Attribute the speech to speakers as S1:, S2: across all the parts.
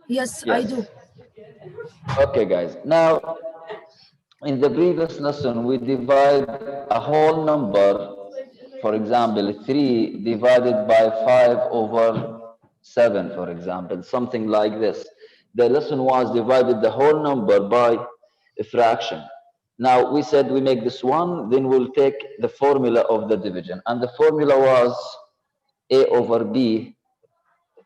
S1: Yes, I
S2: Yes.
S1: do.
S2: Okay, guys. Now, in the previous lesson, we divide a whole number, for example, 3 divided by 5 over 7, for example, something like this. The lesson was divided the whole number by a fraction. Now, we said we make this one, then we'll take the formula of the division. And the formula was A over B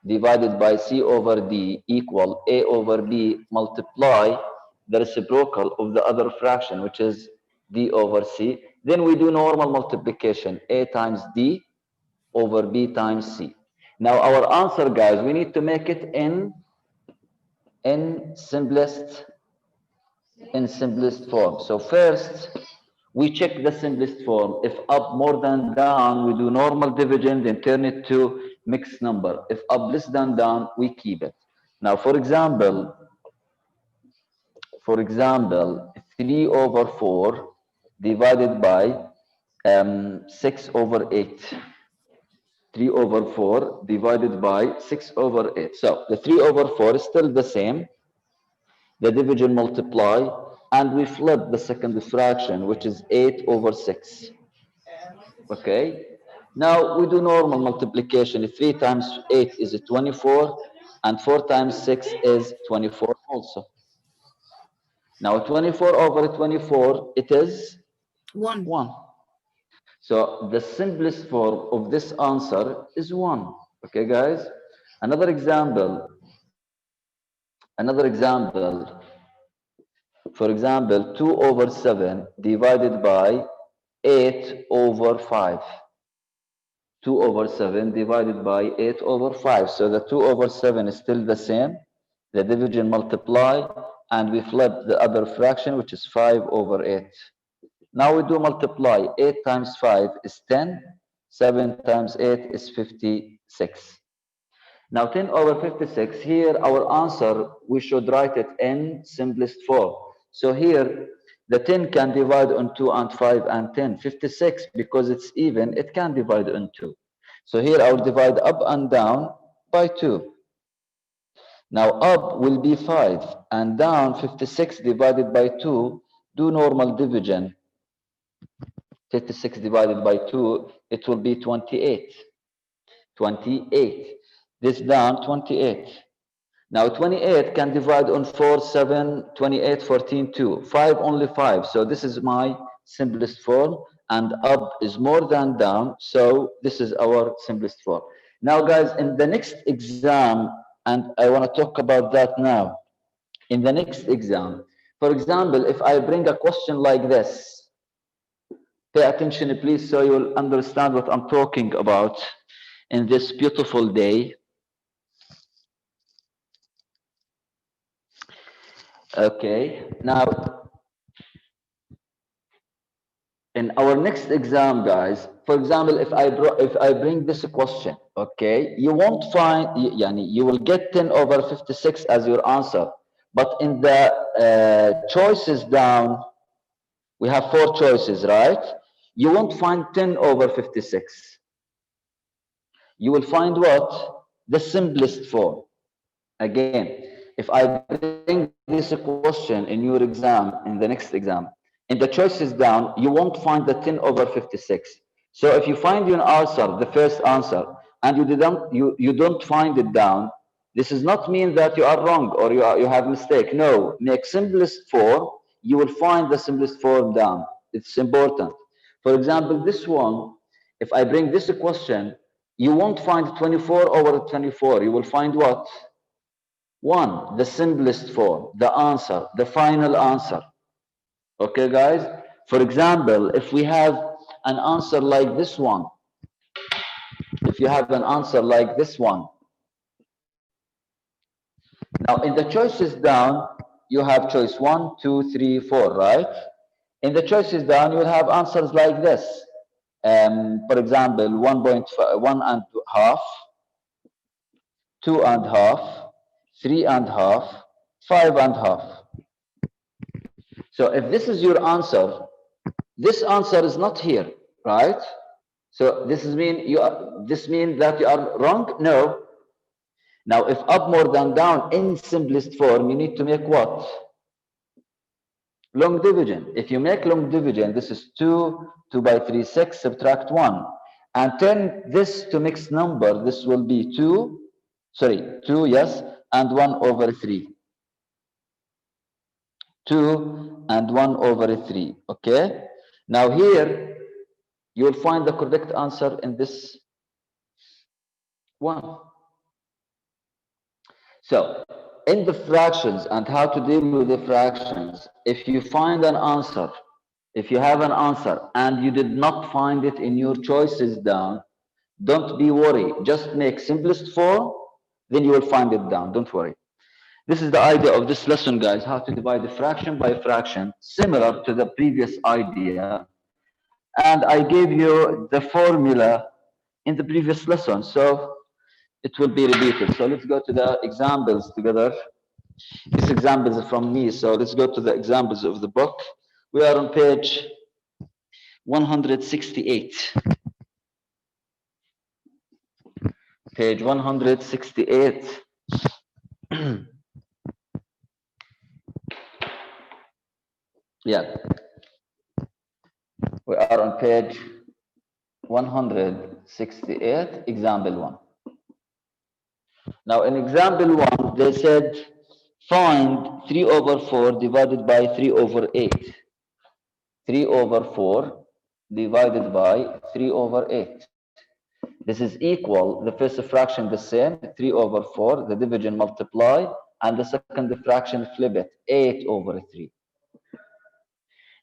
S2: divided by C over D equal A over B multiply the reciprocal of the other fraction, which is D over C. Then we do normal multiplication, A times D over B times C. Now our answer, guys, we need to make it in simplest form. So first, we check the simplest form. If up more than down, we do normal division, then turn it to mixed number. If up less than down, we keep it. Now, for example, 3 over 4 divided by 6 over 8. 3 over 4 divided by 6 over 8. So the 3 over 4 is still the same. The division multiply, and we flip the second fraction, which is 8 over 6. Okay? Now we do normal multiplication. 3 times 8 is 24, and 4 times 6 is 24 also. Now 24 over 24, it is
S1: One.
S2: 1. So the simplest form of this answer is 1. Okay, guys? Another example. Another example. For example, 2 over 7 divided by 8 over 5. 2 over 7 divided by 8 over 5. So the 2 over 7 is still the same. The division multiply, and we flip the other fraction, which is 5 over 8. Now we do multiply. 8 times 5 is 10. 7 times 8 is 56. Now 10 over 56, here our answer, we should write it in simplest form. So here, the 10 can divide on 2 and 5 and 10. 56, because it's even, it can divide on 2. So here I'll divide up and down by 2. Now up will be 5, and down 56 divided by 2, do normal division. 56 divided by 2, it will be 28. 28. This down 28. Now 28 can divide on 4, 7, 28, 14, 2. 5 only 5. So this is my simplest form. And up is more than down. So this is our simplest form. Now guys, in the next exam, and I want to talk about that now. In the next exam, for example, if I bring a question like this, pay attention please so you'll understand what I'm talking about in this beautiful day. Okay, now in our next exam, guys, for example, if I bring this question, okay, you won't find, yani, you will get 10 over 56 as your answer, but in the choices down, we have 4 choices, right? You won't find 10 over 56. You will find what? The simplest form. Again, if I bring this question in your exam, in the next exam, in the choices down, you won't find the 10 over 56. So if you find your answer, the first answer, and you don't find it down, this does not mean that you are wrong or you have mistake. No, make simplest form, you will find the simplest form down. It's important. For example, this one, if I bring this question, you won't find 24 over 24. You will find what? 1, the simplest form, the answer, the final answer. Okay, guys? For example, if we have an answer like this one, if you have an answer like this one, now in the choices down, you have choice 1, 2, 3, 4, right? In the choices down, you will have answers like this. For example, 1.1 and half, 2 and half, 3 and half, 5 and half. So if this is your answer, this answer is not here, right? So this means that you are wrong? No. Now, if up more than down in simplest form, you need to make what? Long division. If you make long division, this is 2, 2 by 3, 6, subtract 1. And turn this to mixed number, this will be 2, sorry, 2, yes, and 1 over 3. 2 and 1 over 3, okay? Now here, you'll find the correct answer in this one. So, in the fractions and how to deal with the fractions, if you find an answer, if you have an answer and you did not find it in your choices down, don't be worried. Just make simplest form, then you will find it down. Don't worry. This is the idea of this lesson, guys, how to divide the fraction by fraction, similar to the previous idea. And I gave you the formula in the previous lesson, so it will be repeated. So let's go to the examples together. This example is from me, so let's go to the examples of the book. We are on page 168. Page 168. Yeah. We are on page 168, example 1. Now, in example 1, they said, find 3 over 4 divided by 3 over 8. 3 over 4 divided by 3 over 8. This is equal, the first fraction the same, 3 over 4, the division multiply, and the second fraction flip it, 8 over 3.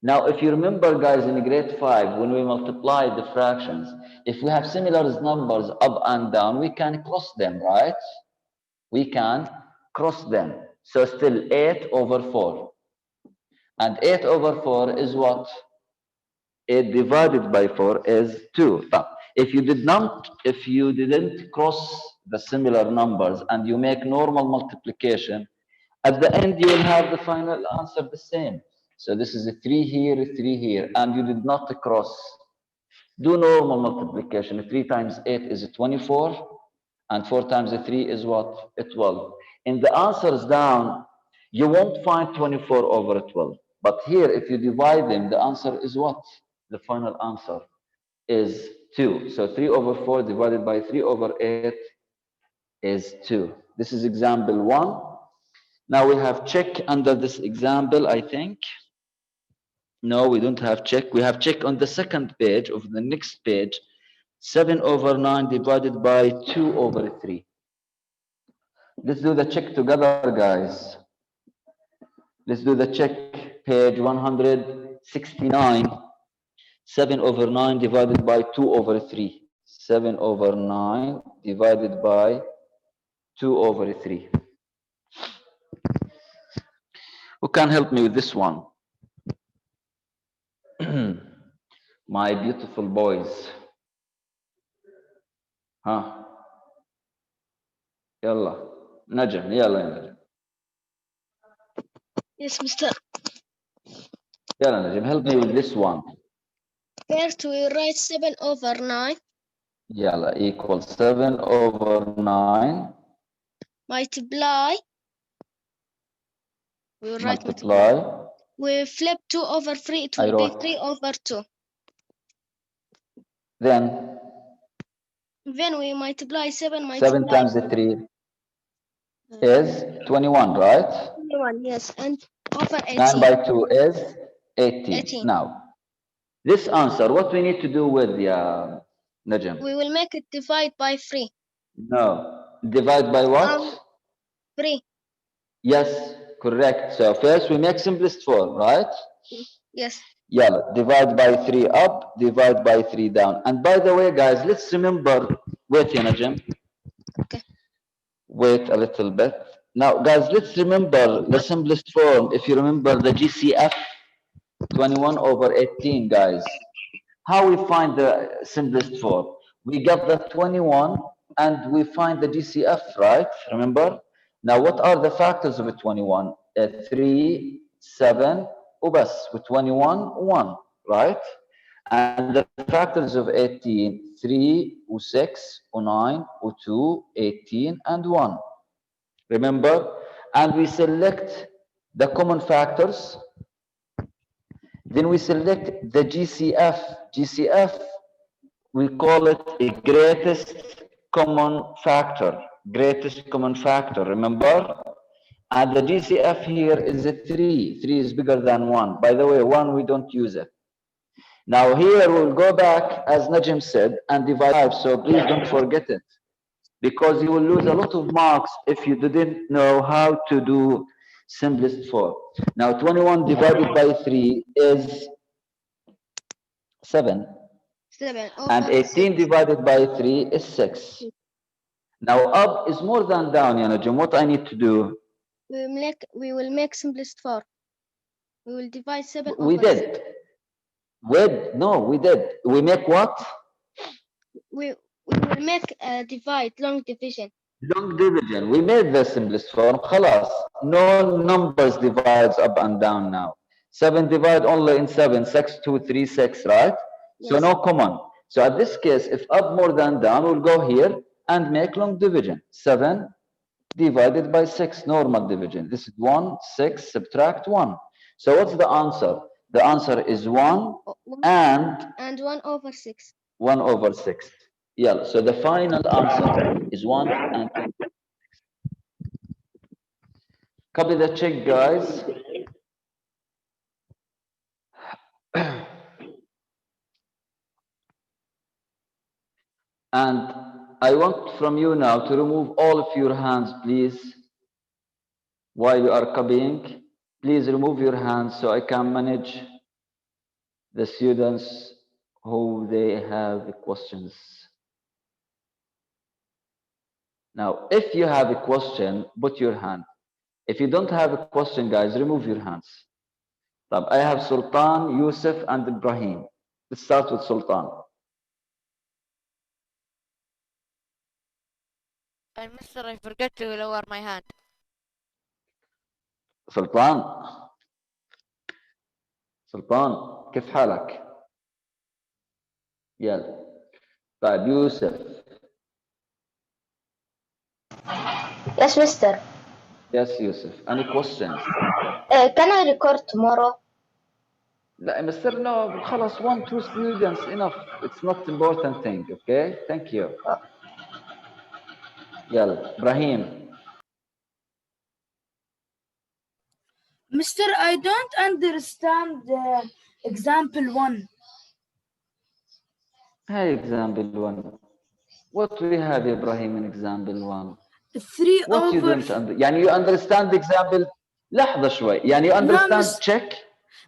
S2: Now, if you remember, guys, in grade 5, when we multiply the fractions, if we have similar numbers up and down, we can cross them, right? We can cross them. So still 8 over 4. And 8 over 4 is what? 8 divided by 4 is 2. But if you didn't cross the similar numbers and you make normal multiplication, at the end you will have the final answer the same. So this is a 3 here, 3 here, and you did not cross. Do normal multiplication. 3 times 8 is 24, and 4 times 3 is what? 12. In the answers down, you won't find 24 over 12. But here, if you divide them, the answer is what? The final answer is 2. So 3 over 4 divided by 3 over 8 is 2. This is example 1. Now we have check under this example, I think. No, we don't have check. We have check on the second page of the next page. 7 over 9 divided by 2 over 3. Let's do the check together, guys. Let's do the check, page 169. 7 over 9 divided by 2 over 3. 7 over 9 divided by 2 over 3. Who can help me with this one? My beautiful boys. Huh? Yalla. Najm, yalla ya Najm.
S1: Yes, Mr.
S2: Yalla Najm, help me with this one.
S1: First, we write 7 over 9
S2: Yalla, equals 7 over 9.
S1: multiply. We write
S2: Multiply.
S1: We flip 2 over 3. It will be 3 over 2.
S2: Then
S1: we multiply 7
S2: 7 times 3 is 21, right?
S1: 21, yes, and over 18.
S2: 9 by 2 is 18. Now, this answer, what we need to do with the Najm?
S1: We will make it divide by 3.
S2: No. Divide by what?
S1: 3.
S2: Yes, correct. So first we make simplest form, right?
S1: Yes.
S2: Yeah, divide by 3 up, divide by 3 down. And by the way, guys, let's remember, wait, Najm.
S1: Okay.
S2: Wait a little bit. Now, guys, let's remember the simplest form. If you remember the GCF, 21 over 18, guys. How we find the simplest form? We get the 21 and we find the GCF, right? Remember? Now, what are the factors of a 21? 3, 7, وبس. With 21, 1, right? And the factors of 18, 3, 6, 9, 2, 18, and 1. Remember? And we select the common factors. Then we select the GCF. GCF, we call it a greatest common factor. Greatest common factor, remember? And the GCF here is a 3. 3 is bigger than 1. By the way, 1, we don't use it. Now here we'll go back, as Najim said, and divide 5. So please don't forget it, because you will lose a lot of marks if you didn't know how to do simplest 4. Now 21 divided by 3 is 7.
S1: 7
S2: And
S1: over
S2: 18
S1: 6.
S2: divided by 3 is 6. Now up is more than down, Najim. What I need to do?
S1: We will make simplest 4. We will divide 7
S2: We
S1: over 6.
S2: did. We did. We make what?
S1: We will make a divide, long division.
S2: Long division. We made the simplest form. خلاص. No numbers divides up and down now. 7 divide only in 7. 6, 2, 3, 6, right?
S1: Yes.
S2: So no common. So at this case, if up more than down, we'll go here and make long division. 7 divided by 6, normal division. This is 1, 6, subtract 1. So what's the answer? The answer is 1 and
S1: 1 over 6.
S2: 1 over 6. Yeah, so the final answer is 1 and 2. Copy the check, guys. And I want from you now to remove all of your hands, please, while you are copying. Please remove your hands so I can manage the students who they have questions. Now, if you have a question, put your hand. If you don't have a question, guys, remove your hands. I have Sultan, Yusuf, and Ibrahim. Let's start with Sultan.
S3: Mister, I forgot to lower my hand.
S2: سلطان سلطان كيف حالك؟ يلا طيب يوسف.
S4: Yes, mister.
S2: Yes, Yusuf. Any questions?
S4: Can I record tomorrow?
S2: لا مستر no خلاص 1-2 students enough. It's not important thing. Okay, thank you. يلا إبراهيم.
S5: Mister, I don't understand example 1.
S2: Hey, example 1. What we have Ibrahim in example 1?
S5: 3
S2: What
S5: over...
S2: you don't understand? يعني you understand example. لحظة شوي. يعني you understand check?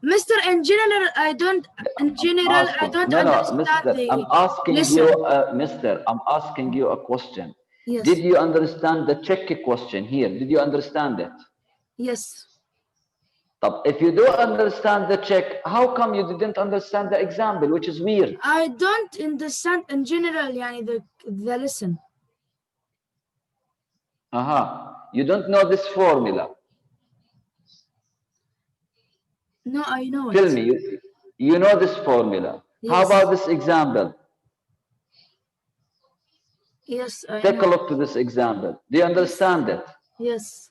S5: Mister, in general, I don't. In general, I don't understand
S2: Mister,
S5: the
S2: I'm asking
S5: lesson.
S2: you, Mister, I'm asking you a question.
S5: Yes.
S2: Did you understand the check question here? Did you understand it?
S5: Yes.
S2: طب if you don't understand the check, how come you didn't understand the example, which is weird?
S5: I don't understand in general, يعني the lesson.
S2: You don't know this formula.
S5: No, I know
S2: Tell
S5: it.
S2: me, you know this formula.
S5: Yes.
S2: How about this example?
S5: Yes, I
S2: Take
S5: know.
S2: a look to this example. Do you understand it?
S5: Yes.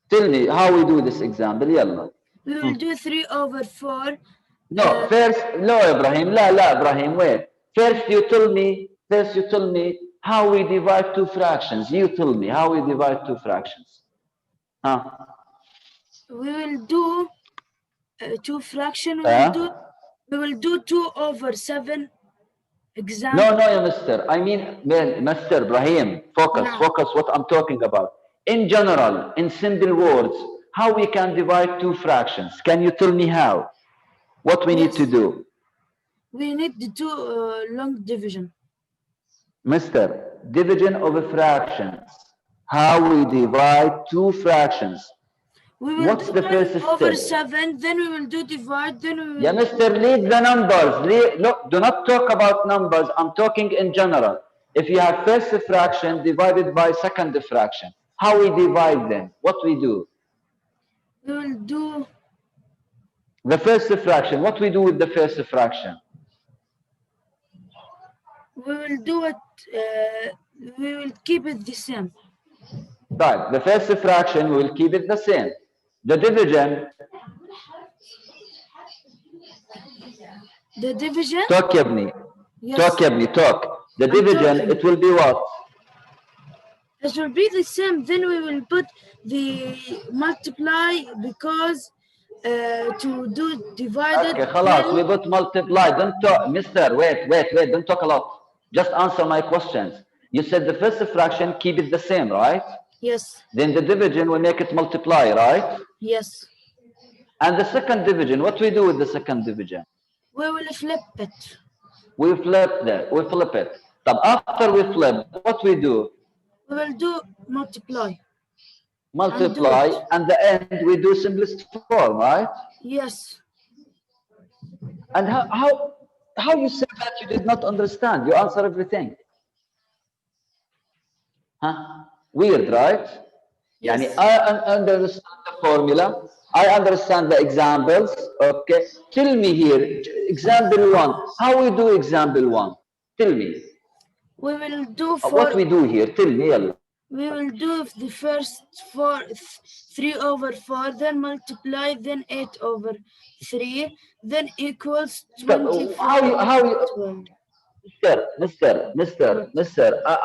S2: Tell me how we do this example. يلا.
S5: We will do 3 over 4.
S2: No, first, no, Ibrahim. لا, Ibrahim, wait. First, you tell me how we divide two fractions. You tell me how we divide two fractions. Huh?
S5: We will do two fraction. We will do 2 over 7. Example.
S2: No, mister. I mean, Mr. Ibrahim, focus what I'm talking about. In general, in simple words, how we can divide two fractions. Can you tell me how? What we need to do?
S5: We need to do long division.
S2: Mister, division of fractions. How we divide two fractions. What's the first step?
S5: Over 7, then we will do divide, then we will...
S2: Yeah, mister, leave the numbers. Look, do not talk about numbers. I'm talking in general. If you have first fraction divided by second fraction, how we divide them? What we do?
S5: We will do...
S2: The first fraction. What we do with the first fraction?
S5: We will do it... we will keep it the same.
S2: Right, the first fraction we will keep it the same. The division,
S5: The division?
S2: talk يا ابني.
S5: Yes.
S2: Talk يا ابني, talk. The
S5: I'm
S2: division,
S5: talking.
S2: it will be what?
S5: It will be the same. Then we will put the multiply because to do divided.
S2: Okay, خلاص, we put multiply. Don't talk, mister, wait, don't talk a lot. Just answer my questions. You said the first fraction, keep it the same, right?
S5: Yes.
S2: Then the division, we make it multiply, right?
S5: Yes.
S2: And the second division, what we do with the second division?
S5: We will flip it.
S2: We flip it. But after we flip, what we do?
S5: We will do multiply.
S2: Multiply, and the end we do simplest form, right?
S5: Yes.
S2: And how you say that you did not understand? You answer everything. Huh? Weird, right?
S5: Yes.
S2: Yani I understand the formula. I understand the examples. Okay. Tell me here, example 1. How we do example 1? Tell me.
S5: We will do
S2: What we do here? Tell me. Yalla.
S5: We will do the first 3 over 4, then multiply, then 8 over 3, then equals 24
S2: How
S5: over 12.
S2: Mister,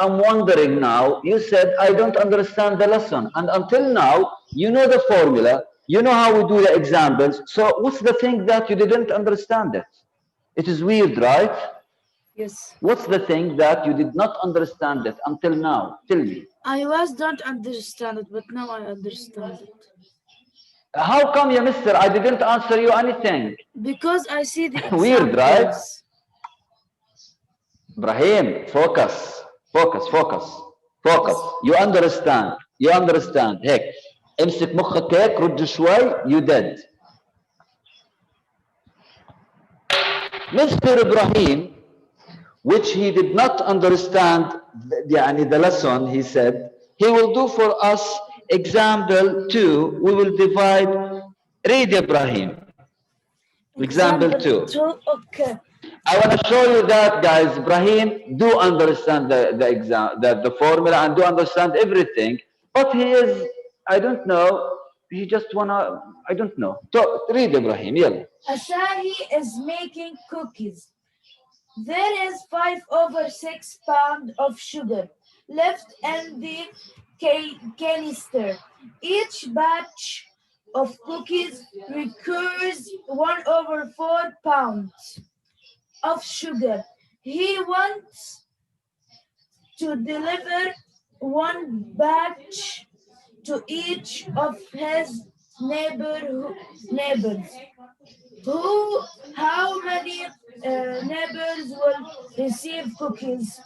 S2: I'm wondering now, you said I don't understand the lesson. And until now, you know the formula, you know how we do the examples. So what's the thing that you didn't understand it? It is weird, right?
S5: Yes.
S2: What's the thing that you did not understand it until now? Tell me.
S5: I don't understand it, but now I understand it.
S2: How come, ya mister, I didn't answer you anything?
S5: Because I see the examples.
S2: Weird, right? Ibrahim, focus. You understand. هيك امسك مخك هيك رد شوي. You did. Mr. Ibrahim, which he did not understand the lesson, he said, he will do for us example 2. We will divide. Read Ibrahim. Example 2.
S5: Okay.
S2: I want to show you that, guys. Ibrahim do understand the formula and do understand everything, but he is, I don't know, he just wanna, I don't know. So, read Ibrahim, yalla.
S5: Asahi is making cookies. There is 5 over 6 pounds of sugar left in the canister. Each batch of cookies requires 1 over 4 pounds of sugar. He wants to deliver 1 batch to each of his neighbors. How many neighbors will receive cookies?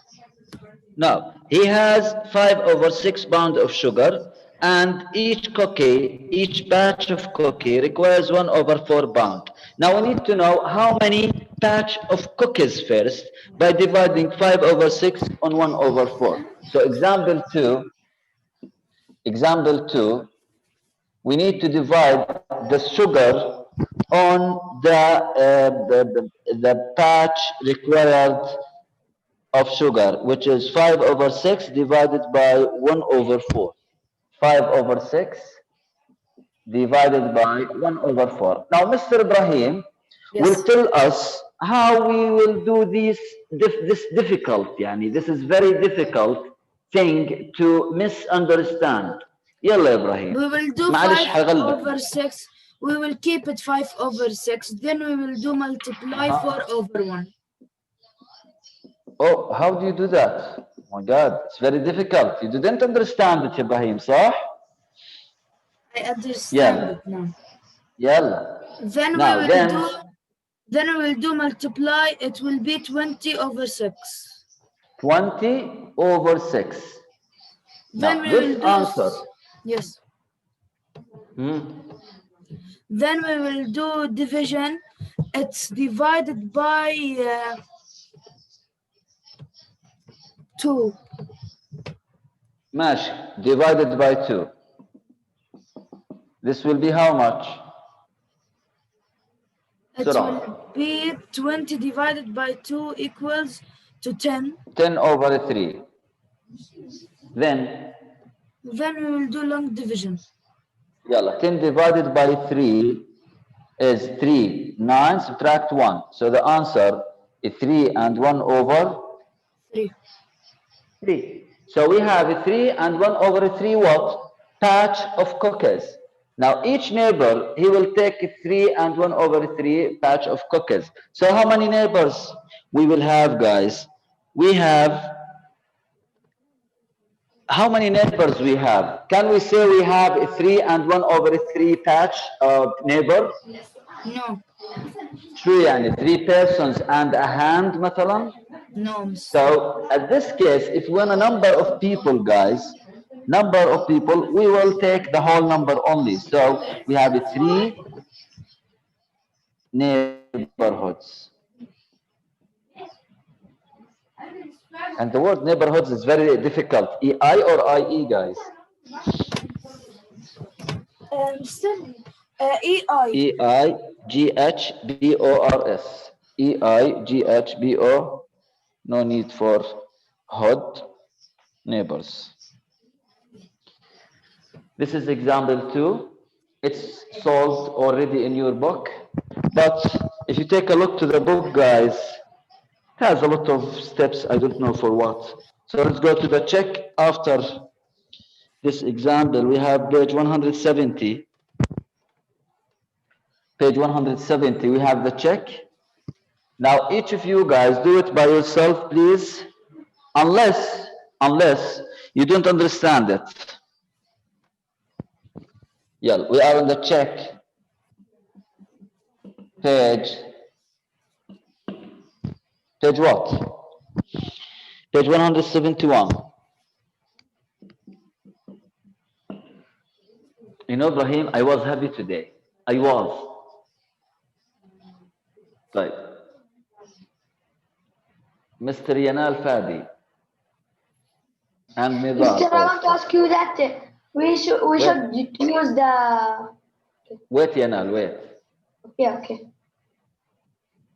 S2: No, he has 5 over 6 pounds of sugar, and each batch of cookie requires 1 over 4 pounds. Now we need to know how many batch of cookies first by dividing 5 over 6 on 1 over 4. So example 2, we need to divide the sugar on the batch required of sugar, which is 5 over 6 divided by 1 over 4. 5 over 6 divided by 1 over 4. Now, Mr. Ibrahim will tell us how we will do this difficult, this is very difficult thing to misunderstand. Yalla Ibrahim.
S5: We will do 5 over 6. We will keep it 5 over 6. Then we will do multiply 4 over 1.
S2: Oh, how do you do that? Oh my God, it's very difficult. You didn't understand it, Ibrahim, صح?
S5: I understand it now.
S2: Yalla.
S5: Then we will do multiply. It will be 20 over 6.
S2: 20 over 6.
S5: Then
S2: now,
S5: we
S2: this
S5: will do
S2: answer.
S5: Yes. Then we will do division. It's divided by 2.
S2: ماشي. Divided by 2. This will be how much?
S5: It will be 20 divided by 2 equals to 10.
S2: 10 over 3. Then
S5: Then we will do long division.
S2: يلا 10 divided by 3 is 3. 9 subtract 1. So the answer is 3 and 1 over
S5: 3.
S2: 3. So we have a 3 and 1 over 3 what? Patch of cookies. Now each neighbor, he will take a 3 and 1 over 3 patch of cookies. So how many neighbors we will have, guys? We have, how many neighbors we have? Can we say we have a 3 and 1 over 3 patch of neighbors?
S5: No.
S2: True, يعني 3 persons and a hand مثلا.
S5: No, Mr.
S2: So at this case, if we want a number of people, guys, number of people, we will take the whole number only. So we have 3 neighborhoods. And the word neighborhoods is very difficult. EI or IE, guys?
S5: Mr. EI.
S2: EIGHBORS. EIGHBO. No need for hood neighbors. This is example 2. It's solved already in your book. But if you take a look to the book, guys, it has a lot of steps. I don't know for what. So let's go to the check after this example. We have page 170. Page 170, we have the check. Now each of you guys do it by yourself, please. Unless you don't understand it. Yeah, we are on the check. Page what? Page 171. You know, Ibrahim, I was happy today. I was. Right. Mr. Yanal Fadi. And Nidal.
S4: Mr. I want to ask you that we should use the.
S2: Wait, Yanal, wait.
S4: Okay.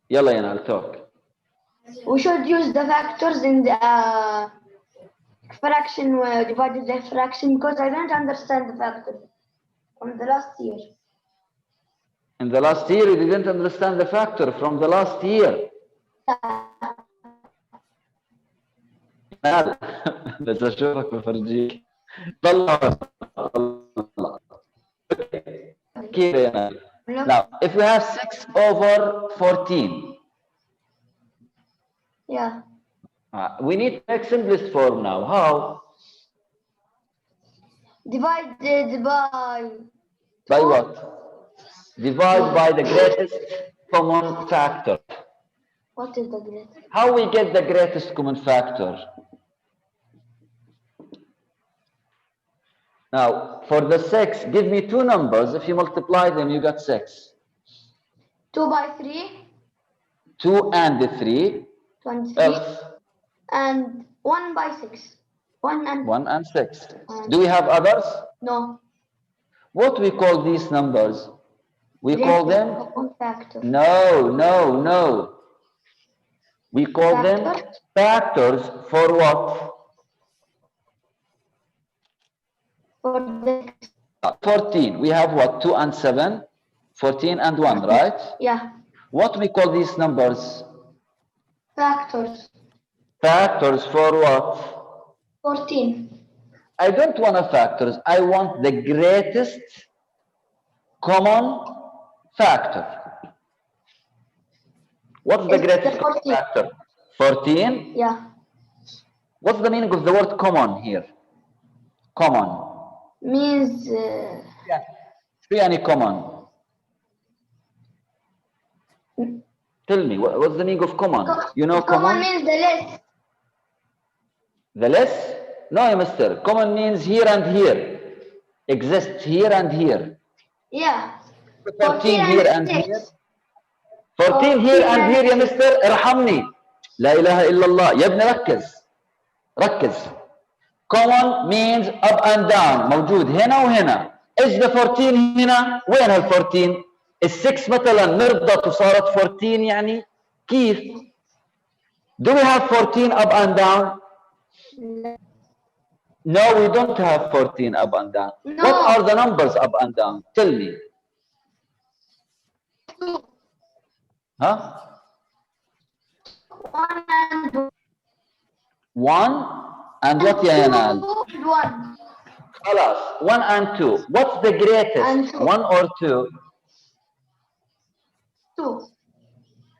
S2: Yalla, Yanal, talk.
S4: We should use the factors in the fraction, divided the fraction, because I don't understand the factor from the last year.
S2: In the last year, you didn't understand the factor from the last year. بس اشوفك بفرجيك. طلع. Now, if we have 6 over 14.
S4: Yeah.
S2: We need to make simplest form now. How?
S4: Divided by.
S2: By what? Divide by the greatest common factor.
S4: What is the greatest?
S2: How we get the greatest common factor? Now, for the 6, give me 2 numbers. If you multiply them, you got 6.
S4: 2 by 3.
S2: 2 and 3.
S4: 23.
S2: Else?
S4: And 1 by 6. 1 and
S2: 6. Do we have others?
S4: No.
S2: What we call these numbers? We call them?
S4: Factor.
S2: No. We call them factors for what?
S4: For the
S2: 14. We have what? 2 and 7. 14 and 1, right?
S4: Yeah.
S2: What we call these numbers?
S4: Factors.
S2: Factors for what?
S4: 14.
S2: I don't want a factors. I want the greatest common factor. What's the greatest common factor? 14?
S4: Yeah.
S2: What's the meaning of the word common here? Common.
S4: Means.
S2: شو يعني common? Tell me, what's the meaning of common? You know common?
S4: Common means the less.
S2: The less? No, mister. Common means here and here. Exists here and here.
S4: Yeah.
S2: 14 here and here. 14 here and here يا مستر. ارحمني. لا إله إلا الله. يا ابني ركز. Common means up and down. موجود هنا وهنا. إيش the 14 هنا؟ وين هال 14؟ ال6 مثلا مرضت وصارت 14 يعني كيف؟ Do we have 14 up and down? No, we don't have 14 up and down.
S4: No.
S2: What are the numbers up and down? Tell me. Huh?
S4: 1 and 2.
S2: 1 and what يا ينال؟
S4: 1.
S2: خلاص 1 and 2. What's the
S4: And
S2: greatest?
S4: 2.
S2: 1 or 2?
S4: 2.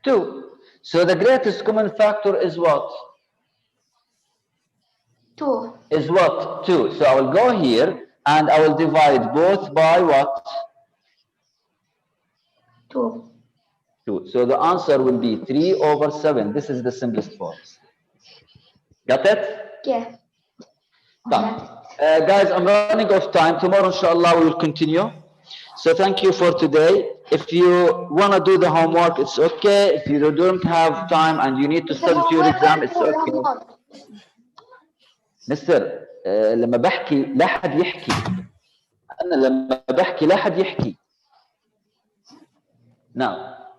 S2: 2. So the greatest common factor is what?
S4: 2.
S2: Is what? 2. So I will go here and I will divide both by what?
S4: 2.
S2: 2. So the answer will be 3/7. This is the simplest form. Got it?
S4: Yeah.
S2: Done. Guys, I'm running out of time. Tomorrow, inshallah, we will continue. So thank you for today. If you want to do the homework, it's okay. If you don't have time and you need to study to your exam, it's okay. مستر لما بحكي لا حد يحكي. أنا لما بحكي لا حد يحكي. Now,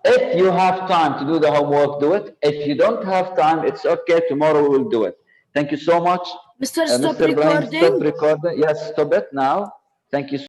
S2: if you have time to do the homework, do it. If you don't have time, it's okay. Tomorrow we will do it. Thank you so much.
S5: Mr. Stop
S2: Mr. Ibrahim,
S5: recording.
S2: stop recording. Yes, stop it now. Thank you.